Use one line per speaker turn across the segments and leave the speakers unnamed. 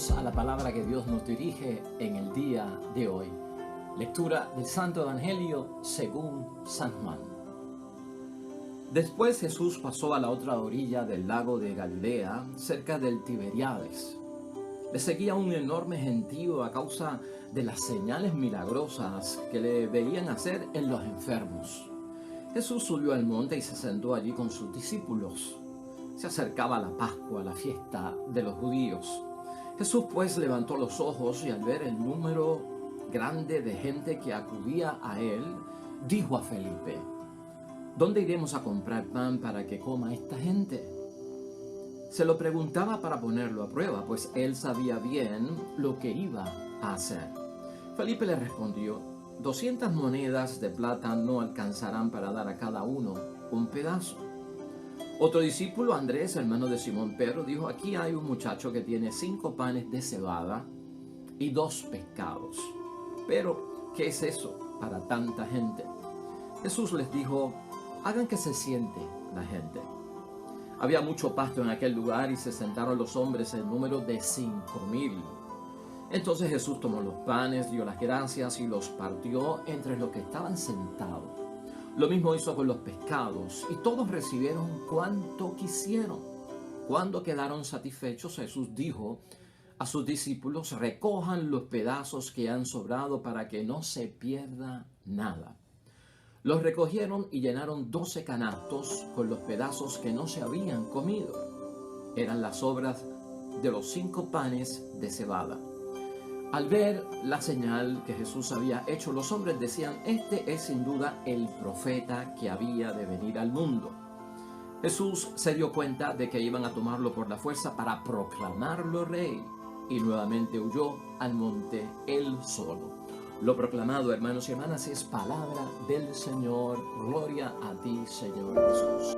Bienvenidos a la palabra que Dios nos dirige en el día de hoy. Lectura del Santo Evangelio según San Juan. Después Jesús pasó a la otra orilla del lago de Galilea, cerca del Tiberíades. Le seguía un enorme gentío a causa de las señales milagrosas que le veían hacer en los enfermos. Jesús subió al monte y se sentó allí con sus discípulos. Se acercaba la Pascua, la fiesta de los judíos. Jesús pues levantó los ojos y al ver el número grande de gente que acudía a él, dijo a Felipe: ¿Dónde iremos a comprar pan para que coma esta gente? Se lo preguntaba para ponerlo a prueba, pues él sabía bien lo que iba a hacer. Felipe le respondió: 200 monedas de plata no alcanzarán para dar a cada uno un pedazo. Otro discípulo, Andrés, hermano de Simón Pedro, dijo: aquí hay un muchacho que tiene 5 panes de cebada y 2 pescados. Pero, ¿qué es eso para tanta gente? Jesús les dijo: hagan que se siente la gente. Había mucho pasto en aquel lugar y se sentaron los hombres en número de 5,000. Entonces Jesús tomó los panes, dio las gracias y los partió entre los que estaban sentados. Lo mismo hizo con los pescados, y todos recibieron cuanto quisieron. Cuando quedaron satisfechos, Jesús dijo a sus discípulos: recojan los pedazos que han sobrado para que no se pierda nada. Los recogieron y llenaron 12 canastos con los pedazos que no se habían comido. Eran las sobras de los 5 panes de cebada. Al ver la señal que Jesús había hecho, los hombres decían: este es sin duda el profeta que había de venir al mundo. Jesús se dio cuenta de que iban a tomarlo por la fuerza para proclamarlo rey, y nuevamente huyó al monte él solo. Lo proclamado, hermanos y hermanas, es palabra del Señor. Gloria a ti, Señor Jesús.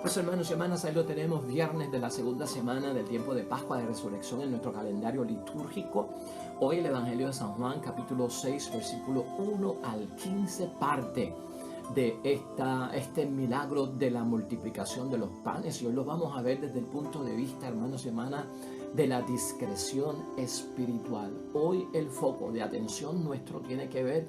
Pues hermanos y hermanas, ahí lo tenemos, viernes de la segunda semana del tiempo de Pascua de Resurrección en nuestro calendario litúrgico. Hoy el Evangelio de San Juan, capítulo 6, versículo 1 al 15, parte de este milagro de la multiplicación de los panes. Y hoy lo vamos a ver desde el punto de vista, hermanos y hermanas, de la discreción espiritual. Hoy el foco de atención nuestro tiene que ver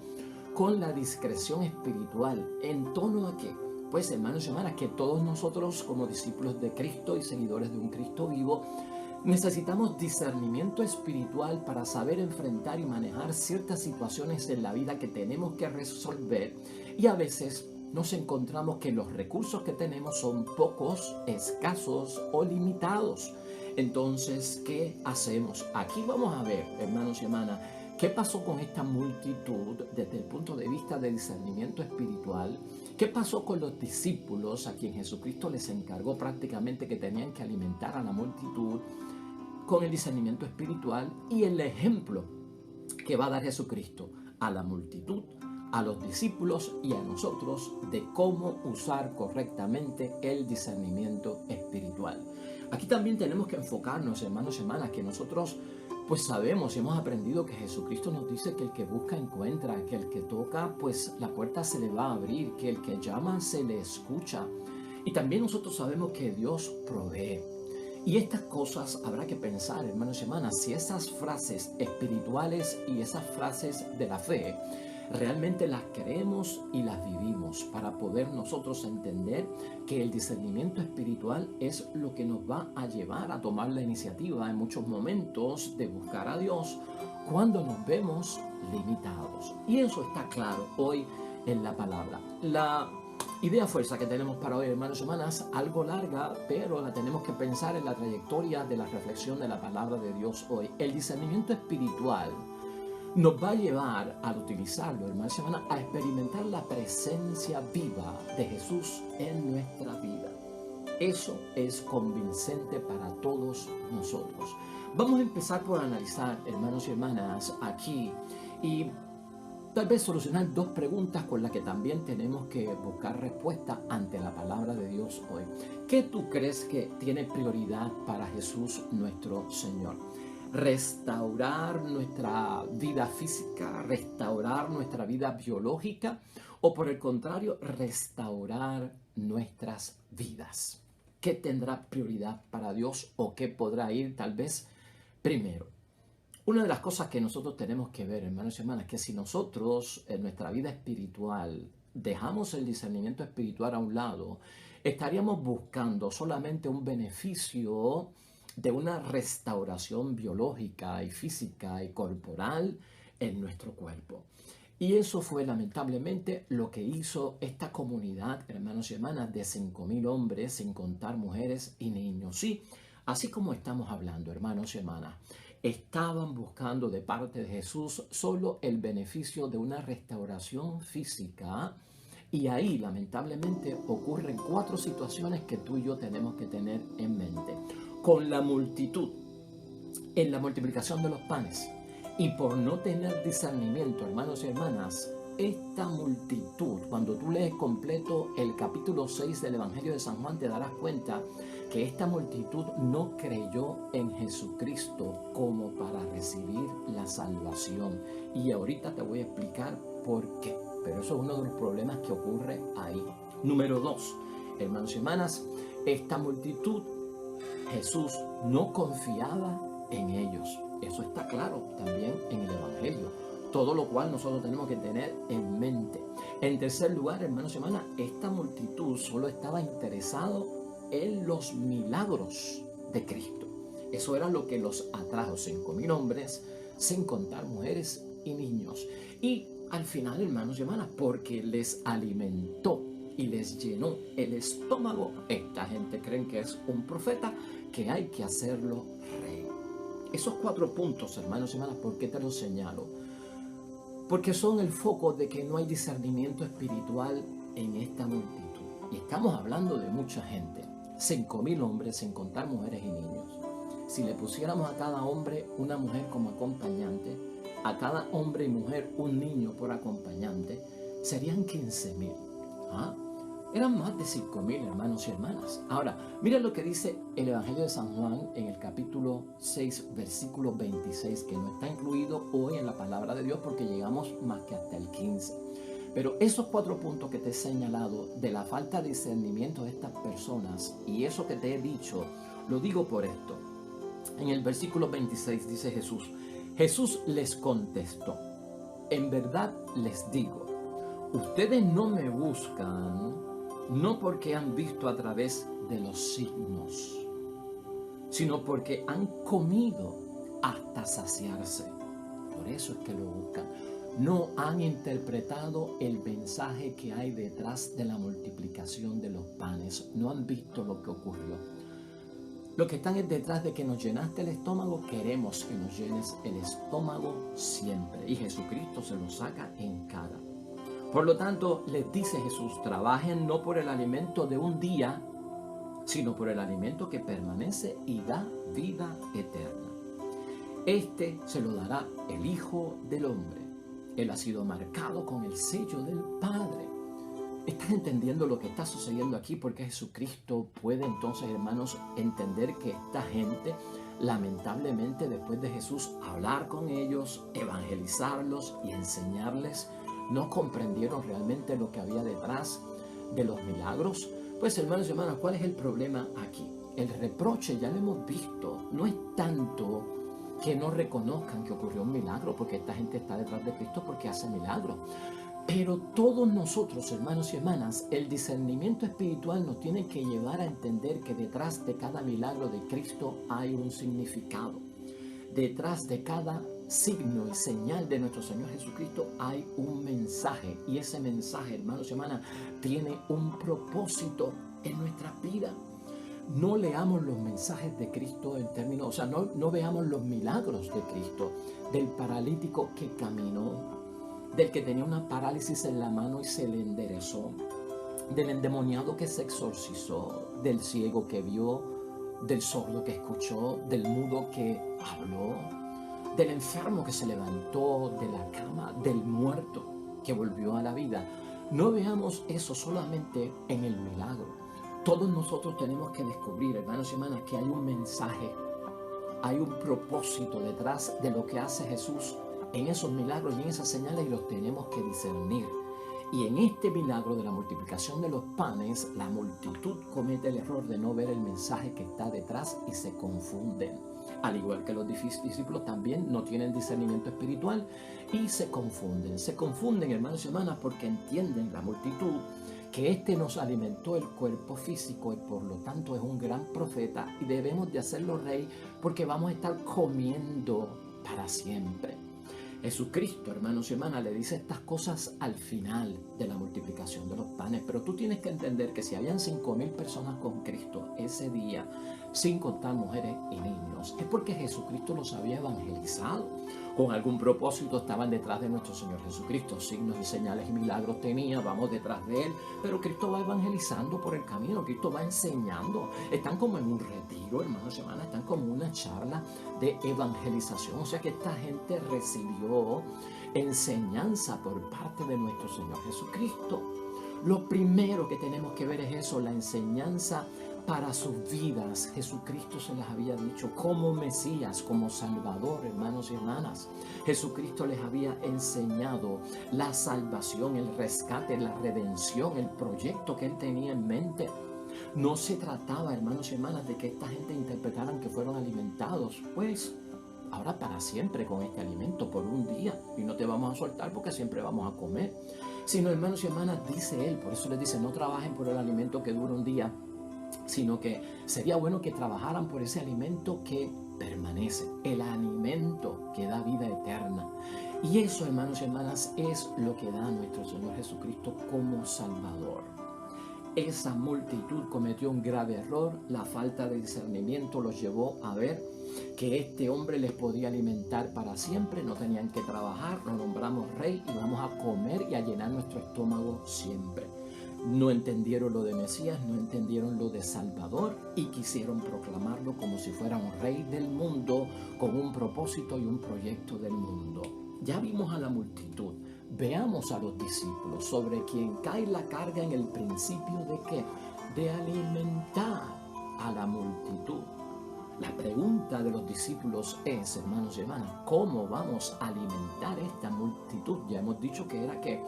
con la discreción espiritual. ¿En torno a qué? Pues hermanos y hermanas, que todos nosotros como discípulos de Cristo y seguidores de un Cristo vivo necesitamos discernimiento espiritual para saber enfrentar y manejar ciertas situaciones en la vida que tenemos que resolver, y a veces nos encontramos que los recursos que tenemos son pocos, escasos o limitados. Entonces, ¿qué hacemos? Aquí vamos a ver, hermanos y hermanas, ¿qué pasó con esta multitud desde el punto de vista de discernimiento espiritual? ¿Qué pasó con los discípulos a quien Jesucristo les encargó prácticamente que tenían que alimentar a la multitud con el discernimiento espiritual? Y el ejemplo que va a dar Jesucristo a la multitud, a los discípulos y a nosotros de cómo usar correctamente el discernimiento espiritual. Aquí también tenemos que enfocarnos, hermanos y hermanas, que nosotros pues sabemos y hemos aprendido que Jesucristo nos dice que el que busca encuentra, que el que toca pues la puerta se le va a abrir, que el que llama se le escucha. Y también nosotros sabemos que Dios provee. Y estas cosas habrá que pensar, hermanos y hermanas, si esas frases espirituales y esas frases de la fe realmente las creemos y las vivimos, para poder nosotros entender que el discernimiento espiritual es lo que nos va a llevar a tomar la iniciativa en muchos momentos de buscar a Dios cuando nos vemos limitados. Y eso está claro hoy en la palabra. La idea fuerza que tenemos para hoy, hermanos y hermanas, algo larga, pero la tenemos que pensar en la trayectoria de la reflexión de la palabra de Dios hoy. El discernimiento espiritual nos va a llevar, al utilizarlo, hermanos y hermanas, a experimentar la presencia viva de Jesús en nuestra vida. Eso es convincente para todos nosotros. Vamos a empezar por analizar, hermanos y hermanas, aquí y tal vez solucionar 2 preguntas con las que también tenemos que buscar respuesta ante la palabra de Dios hoy. ¿Qué tú crees que tiene prioridad para Jesús nuestro Señor? restaurar nuestra vida física, restaurar nuestra vida biológica o por el contrario, restaurar nuestras vidas. ¿Qué tendrá prioridad para Dios o qué podrá ir tal vez primero? Una de las cosas que nosotros tenemos que ver, hermanos y hermanas, que si nosotros en nuestra vida espiritual dejamos el discernimiento espiritual a un lado, estaríamos buscando solamente un beneficio de una restauración biológica y física y corporal en nuestro cuerpo. Y eso fue lamentablemente lo que hizo esta comunidad, hermanos y hermanas, de 5,000 hombres, sin contar mujeres y niños. Sí, así como estamos hablando, hermanos y hermanas, estaban buscando de parte de Jesús solo el beneficio de una restauración física. Y ahí, lamentablemente, ocurren 4 situaciones que tú y yo tenemos que tener en mente. Con la multitud, en la multiplicación de los panes, y por no tener discernimiento, hermanos y hermanas, esta multitud, cuando tú lees completo el capítulo 6 del Evangelio de San Juan, te darás cuenta que esta multitud no creyó en Jesucristo como para recibir la salvación. Y ahorita te voy a explicar por qué. Pero eso es uno de los problemas que ocurre ahí. Número 2, hermanos y hermanas, esta multitud, Jesús no confiaba en ellos. Eso está claro también en el Evangelio. Todo lo cual nosotros tenemos que tener en mente. En tercer lugar, hermanos y hermanas, esta multitud solo estaba interesado en los milagros de Cristo. Eso era lo que los atrajo, 5,000 hombres, sin contar mujeres y niños. Y al final, hermanos y hermanas, porque les alimentó y les llenó el estómago, esta gente creen que es un profeta, que hay que hacerlo rey. Esos 4 puntos, hermanos y hermanas, ¿por qué te los señalo? Porque son el foco de que no hay discernimiento espiritual en esta multitud. Y estamos hablando de mucha gente, 5,000 hombres, sin contar mujeres y niños. Si le pusiéramos a cada hombre una mujer como acompañante, a cada hombre y mujer un niño por acompañante, serían 15,000. Eran más de 5,000 hermanos y hermanas. Ahora, mira lo que dice el Evangelio de San Juan en el capítulo 6, versículo 26, que no está incluido hoy en la palabra de Dios porque llegamos más que hasta el 15. Pero esos 4 puntos que te he señalado de la falta de discernimiento de estas personas y eso que te he dicho, lo digo por esto. En el versículo 26 dice Jesús les contestó, en verdad les digo, ustedes no me buscan no porque han visto a través de los signos, sino porque han comido hasta saciarse. Por eso es que lo buscan. No han interpretado el mensaje que hay detrás de la multiplicación de los panes. No han visto lo que ocurrió. Lo que están es detrás de que nos llenaste el estómago. Queremos que nos llenes el estómago siempre. Y Jesucristo se lo saca en cara. Por lo tanto, les dice Jesús, trabajen no por el alimento de un día, sino por el alimento que permanece y da vida eterna. Este se lo dará el Hijo del Hombre. Él ha sido marcado con el sello del Padre. ¿Estás entendiendo lo que está sucediendo aquí? Porque Jesucristo puede entonces, hermanos, entender que esta gente, lamentablemente, después de Jesús hablar con ellos, evangelizarlos y enseñarles, no comprendieron realmente lo que había detrás de los milagros. Pues, hermanos y hermanas, ¿cuál es el problema aquí? El reproche, ya lo hemos visto, no es tanto que no reconozcan que ocurrió un milagro, porque esta gente está detrás de Cristo porque hace milagros. Pero todos nosotros, hermanos y hermanas, el discernimiento espiritual nos tiene que llevar a entender que detrás de cada milagro de Cristo hay un significado. Detrás de cada signo y señal de nuestro Señor Jesucristo hay un mensaje. Y ese mensaje, hermanos y hermanas, tiene un propósito en nuestra vida. No leamos los mensajes de Cristo en términos, no veamos los milagros de Cristo, del paralítico que caminó, del que tenía una parálisis en la mano y se le enderezó, del endemoniado que se exorcizó, del ciego que vio, del sordo que escuchó, del mudo que habló, del enfermo que se levantó de la cama, del muerto que volvió a la vida. No veamos eso solamente en el milagro. Todos nosotros tenemos que descubrir, hermanos y hermanas, que hay un mensaje hay un propósito detrás de lo que hace Jesús en esos milagros y en esas señales, y los tenemos que discernir. Y en este milagro de la multiplicación de los panes, la multitud comete el error de no ver el mensaje que está detrás y se confunden. Al igual que los discípulos también no tienen discernimiento espiritual y se confunden. Se confunden, hermanos y hermanas, porque entienden la multitud que este nos alimentó el cuerpo físico y por lo tanto es un gran profeta y debemos de hacerlo rey porque vamos a estar comiendo para siempre. Jesucristo, hermanos y hermanas, le dice estas cosas al final de la multiplicación de los panes, pero tú tienes que entender que si habían 5,000 personas con Cristo ese día, sin contar mujeres y niños, es porque Jesucristo los había evangelizado. Con algún propósito estaban detrás de nuestro Señor Jesucristo, signos y señales y milagros tenía, vamos detrás de Él, pero Cristo va evangelizando por el camino, Cristo va enseñando. Están como en un retiro, hermanos y hermanas, están como una charla de evangelización, o sea que esta gente recibió enseñanza por parte de nuestro Señor Jesucristo. Lo primero que tenemos que ver es eso, la enseñanza para sus vidas. Jesucristo se las había dicho como Mesías, como Salvador, hermanos y hermanas. Jesucristo les había enseñado la salvación, el rescate, la redención, el proyecto que Él tenía en mente. No se trataba, hermanos y hermanas, de que esta gente interpretaran que fueron alimentados, pues ahora para siempre con este alimento por un día y no te vamos a soltar porque siempre vamos a comer. Sino, hermanos y hermanas, dice Él, por eso les dice, no trabajen por el alimento que dura un día, sino que sería bueno que trabajaran por ese alimento que permanece, el alimento que da vida eterna. Y eso, hermanos y hermanas, es lo que da nuestro Señor Jesucristo como Salvador. Esa multitud cometió un grave error, la falta de discernimiento los llevó a ver que este hombre les podía alimentar para siempre, no tenían que trabajar, lo nombramos rey y vamos a comer y a llenar nuestro estómago siempre. No entendieron lo de Mesías, no entendieron lo de Salvador y quisieron proclamarlo como si fuera un rey del mundo con un propósito y un proyecto del mundo. Ya vimos a la multitud, veamos a los discípulos sobre quien cae la carga en el principio de ¿qué? De alimentar a la multitud. La pregunta de los discípulos es, hermanos y hermanas, ¿cómo vamos a alimentar esta multitud? Ya hemos dicho que era que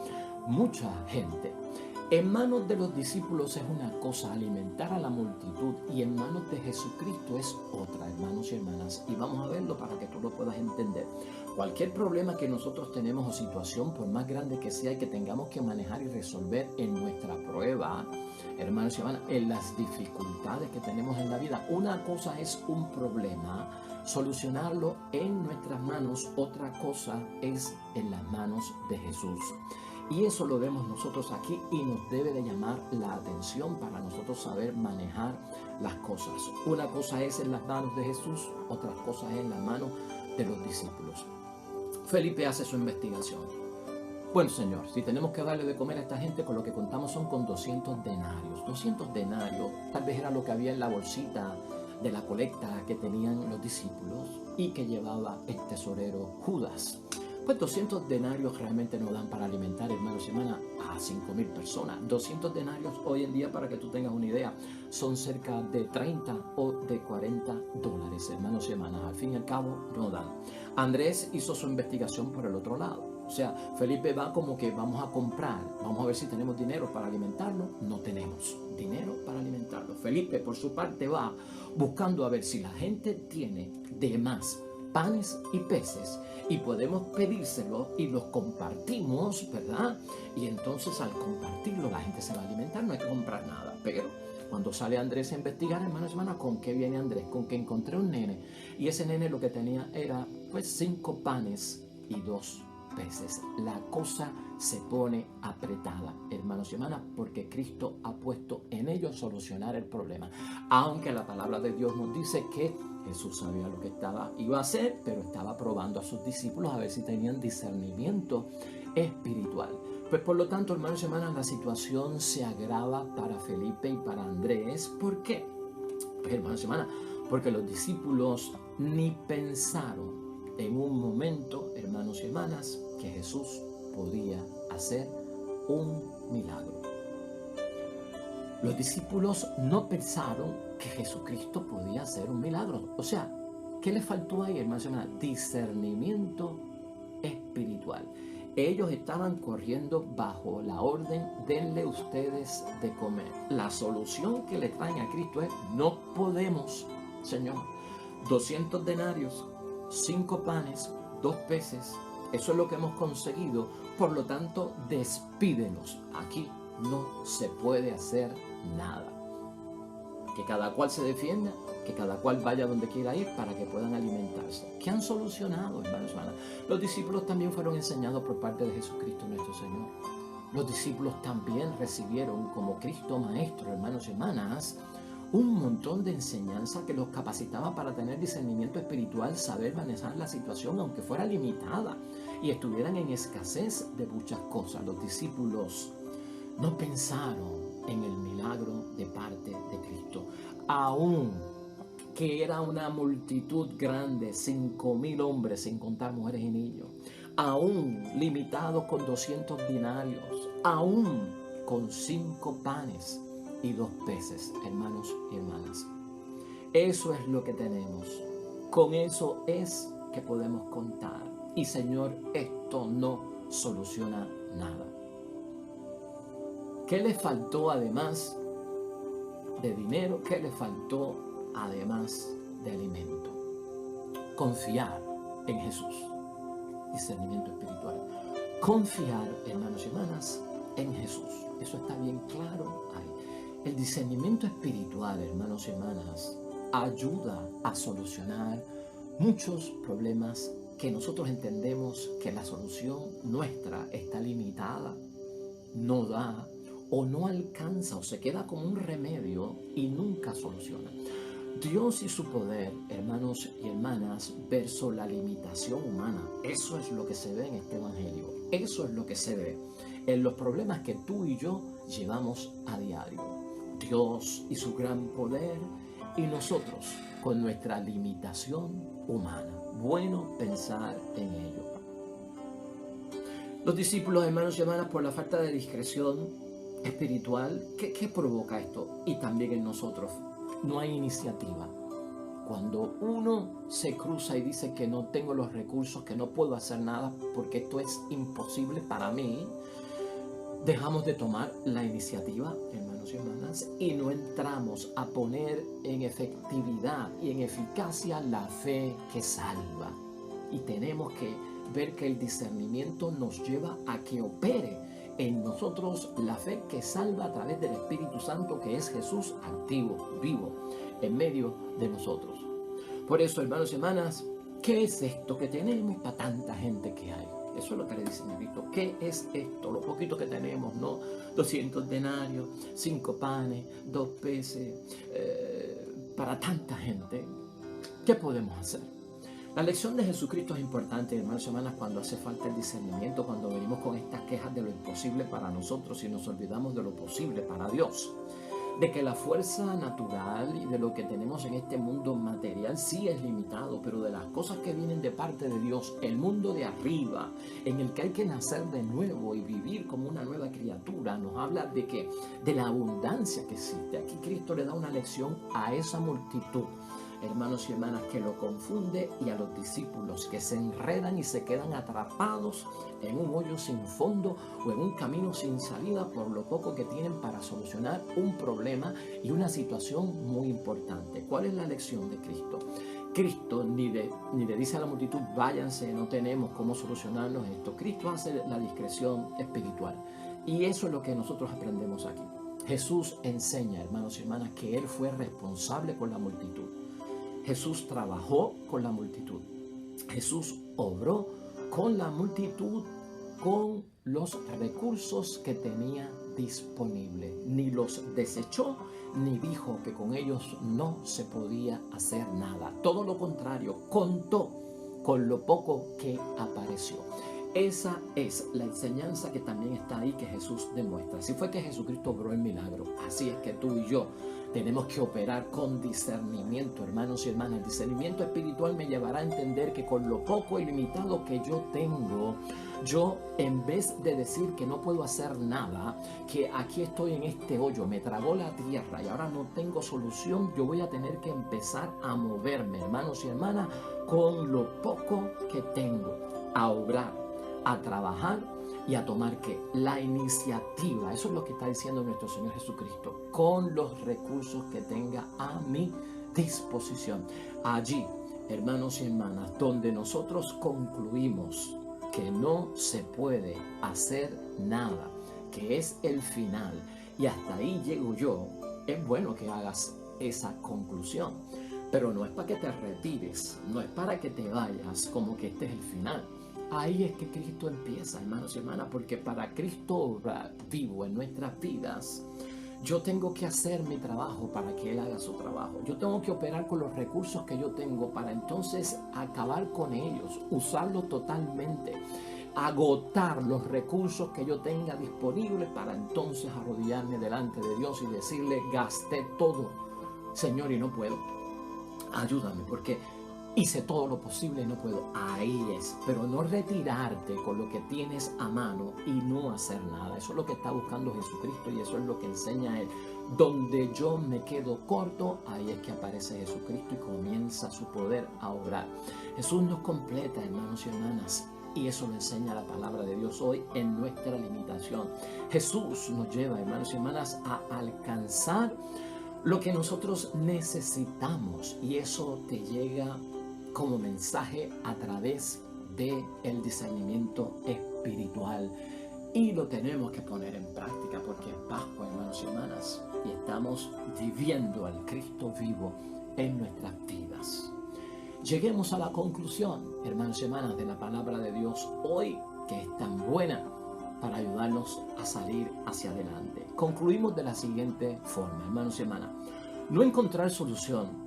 mucha gente. En manos de los discípulos es una cosa alimentar a la multitud y en manos de Jesucristo es otra, hermanos y hermanas. Y vamos a verlo para que tú lo puedas entender. Cualquier problema que nosotros tenemos o situación, por más grande que sea y que tengamos que manejar y resolver en nuestra prueba, hermanos y hermanas, en las dificultades que tenemos en la vida, una cosa es un problema, solucionarlo en nuestras manos, otra cosa es en las manos de Jesús. Y eso lo vemos nosotros aquí y nos debe de llamar la atención para nosotros saber manejar las cosas. Una cosa es en las manos de Jesús, otra cosa es en las manos de los discípulos. Felipe hace su investigación. Bueno, Señor, si tenemos que darle de comer a esta gente, con lo que contamos son con 200 denarios. 200 denarios, tal vez era lo que había en la bolsita de la colecta que tenían los discípulos y que llevaba el tesorero Judas. Pues 200 denarios realmente no dan para alimentar, hermanos y hermanas, a 5,000 personas. 200 denarios hoy en día, para que tú tengas una idea, son cerca de 30 o de 40 dólares, hermanos y hermanas. Al fin y al cabo, no dan. Andrés hizo su investigación por el otro lado. O sea, Felipe va como que vamos a comprar, vamos a ver si tenemos dinero para alimentarlo. No tenemos dinero para alimentarlo. Felipe, por su parte, va buscando a ver si la gente tiene de más panes y peces y podemos pedírselos y los compartimos, ¿verdad? Y entonces al compartirlo la gente se va a alimentar, no hay que comprar nada. Pero cuando sale Andrés a investigar, hermanos y hermanas, ¿con qué viene Andrés? Con que encontré un nene y ese nene lo que tenía era pues 5 panes y 2 peces. La cosa se pone apretada, hermanos y hermanas, porque Cristo ha puesto en ellos solucionar el problema. Aunque la palabra de Dios nos dice que Jesús sabía lo que iba a hacer, pero estaba probando a sus discípulos a ver si tenían discernimiento espiritual. Pues por lo tanto, hermanos y hermanas, la situación se agrava para Felipe y para Andrés. ¿Por qué? Pues, hermanos y hermanas, porque los discípulos ni pensaron en un momento, hermanos y hermanas, que Jesús podía hacer un milagro. Los discípulos no pensaron que Jesucristo podía hacer un milagro. O sea, ¿Qué les faltó ahí, hermanos y hermanas? Discernimiento espiritual. Ellos estaban corriendo bajo la orden, denle ustedes de comer. La solución que le traen a Cristo es, no podemos, Señor, 200 denarios, 5 panes, 2 peces, eso es lo que hemos conseguido, por lo tanto, despídenos. Aquí no se puede hacer nada. Que cada cual se defienda, que cada cual vaya donde quiera ir para que puedan alimentarse. ¿Qué han solucionado, hermanos y hermanas? Los discípulos también fueron enseñados por parte de Jesucristo nuestro Señor. Los discípulos también recibieron como Cristo Maestro, hermanos y hermanas, un montón de enseñanza que los capacitaba para tener discernimiento espiritual, saber manejar la situación aunque fuera limitada y estuvieran en escasez de muchas cosas. Los discípulos no pensaron en el milagro de parte de Cristo, aún que era una multitud grande, 5,000 hombres sin contar mujeres y niños, aún limitados con 200 dinarios, aún con 5 panes y 2 peces, hermanos y hermanas. Eso es lo que tenemos, con eso es que podemos contar. Y Señor, esto no soluciona nada. ¿Qué le faltó además de dinero? ¿Qué le faltó además de alimento? Confiar en Jesús. Discernimiento espiritual. Confiar, hermanos y hermanas, en Jesús. Eso está bien claro ahí. El discernimiento espiritual, hermanos y hermanas, ayuda a solucionar muchos problemas que nosotros entendemos que la solución nuestra está limitada, no da, o no alcanza, o se queda como un remedio y nunca soluciona. Dios y su poder, hermanos y hermanas, versus la limitación humana. Eso es lo que se ve en este evangelio. Eso es lo que se ve en los problemas que tú y yo llevamos a diario. Dios y su gran poder y nosotros con nuestra limitación humana. Bueno pensar en ello. Los discípulos, hermanos y hermanas, por la falta de discreción espiritual, ¿qué provoca esto? Y también en nosotros, no hay iniciativa. Cuando uno se cruza y dice que no tengo los recursos, que no puedo hacer nada porque esto es imposible para mí, dejamos de tomar la iniciativa, hermanos y hermanas, y no entramos a poner en efectividad y en eficacia la fe que salva. Y tenemos que ver que el discernimiento nos lleva a que opere en nosotros la fe que salva a través del Espíritu Santo, que es Jesús activo, vivo, en medio de nosotros. Por eso, hermanos y hermanas, ¿qué es esto que tenemos para tanta gente que hay? Eso es lo que le dicen a Cristo. ¿Qué es esto? Lo poquito que tenemos, ¿no? 200 denarios, 5 panes, 2 peces, para tanta gente. ¿Qué podemos hacer? La lección de Jesucristo es importante, hermanos y hermanas, cuando hace falta el discernimiento, cuando venimos con estas quejas de lo imposible para nosotros y nos olvidamos de lo posible para Dios. De que la fuerza natural y de lo que tenemos en este mundo material sí es limitado, pero de las cosas que vienen de parte de Dios, el mundo de arriba, en el que hay que nacer de nuevo y vivir como una nueva criatura, nos habla de la abundancia que existe. Aquí Cristo le da una lección a esa multitud, hermanos y hermanas, que lo confunde, y a los discípulos que se enredan y se quedan atrapados en un hoyo sin fondo o en un camino sin salida por lo poco que tienen para solucionar un problema y una situación muy importante. ¿Cuál es la lección de Cristo? Cristo ni le dice a la multitud, váyanse, no tenemos cómo solucionarnos esto. Cristo hace la discreción espiritual, y eso es lo que nosotros aprendemos aquí. Jesús enseña, hermanos y hermanas, que Él fue responsable con la multitud. Jesús trabajó con la multitud. Jesús obró con la multitud, con los recursos que tenía disponibles. Ni los desechó, ni dijo que con ellos no se podía hacer nada. Todo lo contrario, contó con lo poco que apareció. Esa es la enseñanza que también está ahí, que Jesús demuestra. Así fue que Jesucristo obró el milagro. Así es que tú y yo tenemos que operar con discernimiento, hermanos y hermanas. El discernimiento espiritual me llevará a entender que con lo poco y limitado que yo tengo, Yo, en vez de decir que no puedo hacer nada, que aquí estoy en este hoyo, me tragó la tierra y ahora no tengo solución, yo voy a tener que empezar a moverme, hermanos y hermanas, con lo poco que tengo, a obrar, a trabajar y a tomar ¿qué? La iniciativa. Eso es lo que está diciendo nuestro Señor Jesucristo, con los recursos que tenga a mi disposición. Allí, hermanos y hermanas, donde nosotros concluimos que no se puede hacer nada, que es el final, y hasta ahí llego yo, es bueno que hagas esa conclusión, pero no es para que te retires, no es para que te vayas como que este es el final. Ahí es que Cristo empieza, hermanos y hermanas, porque para Cristo obrar vivo en nuestras vidas, yo tengo que hacer mi trabajo para que Él haga su trabajo. Yo tengo que operar con los recursos que yo tengo para entonces acabar con ellos, usarlos totalmente, agotar los recursos que yo tenga disponibles para entonces arrodillarme delante de Dios y decirle, gasté todo, Señor, y no puedo. Ayúdame, porque hice todo lo posible y no puedo. Ahí es. Pero no retirarte con lo que tienes a mano y no hacer nada. Eso es lo que está buscando Jesucristo y eso es lo que enseña Él. Donde yo me quedo corto, ahí es que aparece Jesucristo y comienza su poder a obrar. Jesús nos completa, hermanos y hermanas. Y eso lo enseña la palabra de Dios hoy en nuestra limitación. Jesús nos lleva, hermanos y hermanas, a alcanzar lo que nosotros necesitamos. Y eso te llega como mensaje a través del discernimiento espiritual. Y lo tenemos que poner en práctica porque es Pascua, hermanos y hermanas, y estamos viviendo al Cristo vivo en nuestras vidas. Lleguemos a la conclusión, hermanos y hermanas, de la palabra de Dios hoy, que es tan buena para ayudarnos a salir hacia adelante. Concluimos de la siguiente forma, hermanos y hermanas. No encontrar solución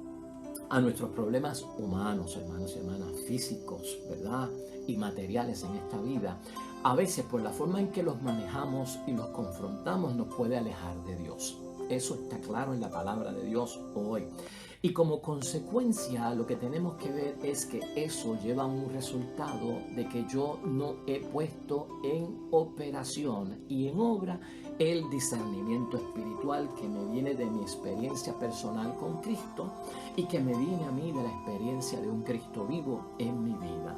a nuestros problemas humanos, hermanos y hermanas, físicos, ¿verdad? Y materiales en esta vida, a veces por la forma en que los manejamos y los confrontamos nos puede alejar de Dios. Eso está claro en la palabra de Dios hoy. Y como consecuencia lo que tenemos que ver es que eso lleva a un resultado de que yo no he puesto en operación y en obra el discernimiento espiritual que me viene de mi experiencia personal con Cristo y que me viene a mí de la experiencia de un Cristo vivo en mi vida.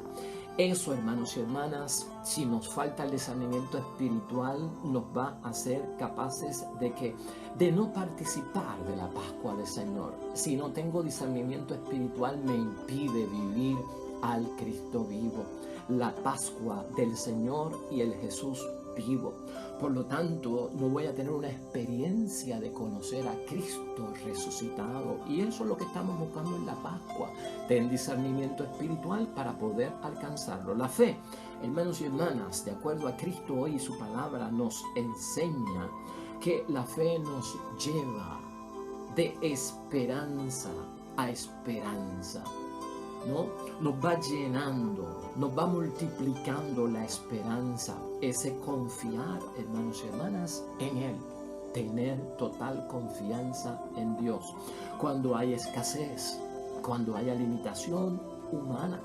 Eso, hermanos y hermanas, si nos falta el discernimiento espiritual, nos va a hacer capaces de no participar de la Pascua del Señor. Si no tengo discernimiento espiritual, me impide vivir al Cristo vivo, la Pascua del Señor y el Jesús vivo. Por lo tanto, no voy a tener una experiencia de conocer a Cristo resucitado. Y eso es lo que estamos buscando en la Pascua. Ten discernimiento espiritual para poder alcanzarlo. La fe, hermanos y hermanas, de acuerdo a Cristo hoy y su palabra, nos enseña que la fe nos lleva de esperanza a esperanza, ¿no? Nos va llenando, nos va multiplicando la esperanza, ese confiar, hermanos y hermanas, en Él, tener total confianza en Dios. Cuando hay escasez, cuando haya limitación humana,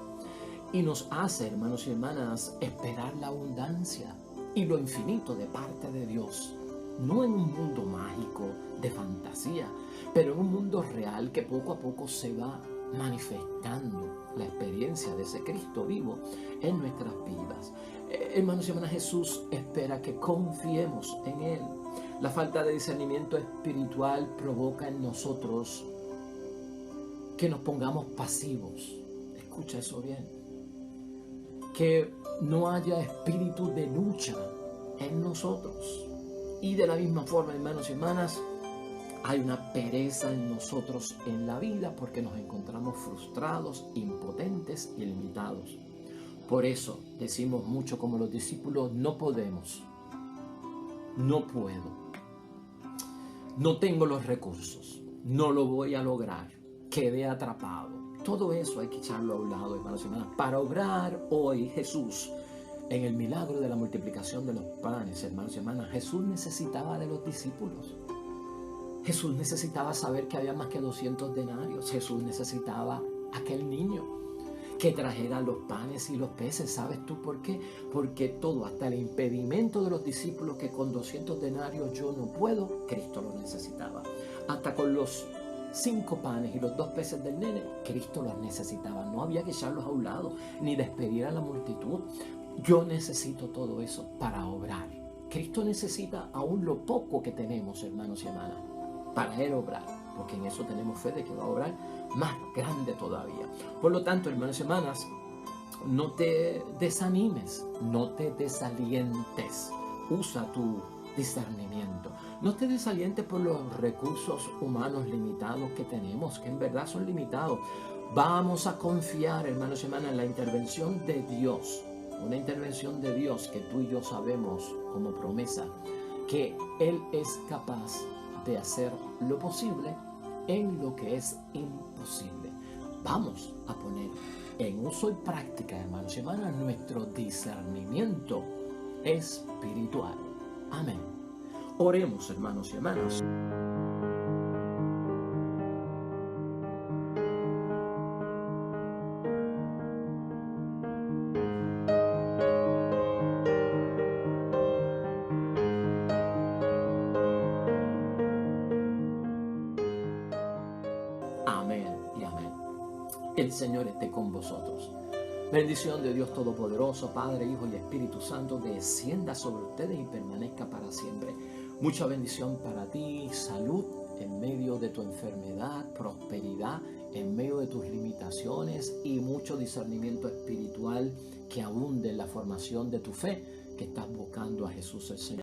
y nos hace, hermanos y hermanas, esperar la abundancia y lo infinito de parte de Dios. No en un mundo mágico de fantasía, pero en un mundo real que poco a poco se va manifestando la experiencia de ese Cristo vivo en nuestras vidas. Hermanos y hermanas, Jesús espera que confiemos en Él. La falta de discernimiento espiritual provoca en nosotros que nos pongamos pasivos. Escucha eso bien. Que no haya espíritu de lucha en nosotros. Y de la misma forma, hermanos y hermanas, hay una pereza en nosotros en la vida porque nos encontramos frustrados, impotentes y limitados. Por eso decimos mucho como los discípulos, no podemos, no puedo, no tengo los recursos, no lo voy a lograr, quedé atrapado. Todo eso hay que echarlo a un lado, hermanos y hermanas, para obrar hoy Jesús. En el milagro de la multiplicación de los panes, hermanos y hermanas, Jesús necesitaba de los discípulos. Jesús necesitaba saber que había más que 200 denarios. Jesús necesitaba aquel niño que trajera los panes y los peces. ¿Sabes tú por qué? Porque todo, hasta el impedimento de los discípulos que con 200 denarios yo no puedo, Cristo lo necesitaba. Hasta con los 5 panes y los 2 peces del nene, Cristo los necesitaba. No había que echarlos a un lado, ni despedir a la multitud. Yo necesito todo eso para obrar. Cristo necesita aún lo poco que tenemos, hermanos y hermanas, para Él obrar, porque en eso tenemos fe de que va a obrar más grande todavía. Por lo tanto, hermanos y hermanas, no te desanimes, no te desalientes. Usa tu discernimiento. No te desalientes por los recursos humanos limitados que tenemos, que en verdad son limitados. Vamos a confiar, hermanos y hermanas, en la intervención de Dios. Una intervención de Dios que tú y yo sabemos como promesa que Él es capaz de hacer lo posible en lo que es imposible. Vamos a poner en uso y práctica, hermanos y hermanas, nuestro discernimiento espiritual. Amén. Oremos, hermanos y hermanas. Amén y amén. El Señor esté con vosotros. Bendición de Dios Todopoderoso, Padre, Hijo y Espíritu Santo, descienda sobre ustedes y permanezca para siempre. Mucha bendición para ti, salud en medio de tu enfermedad, prosperidad en medio de tus limitaciones y mucho discernimiento espiritual que abunde en la formación de tu fe, que estás buscando a Jesús el Señor.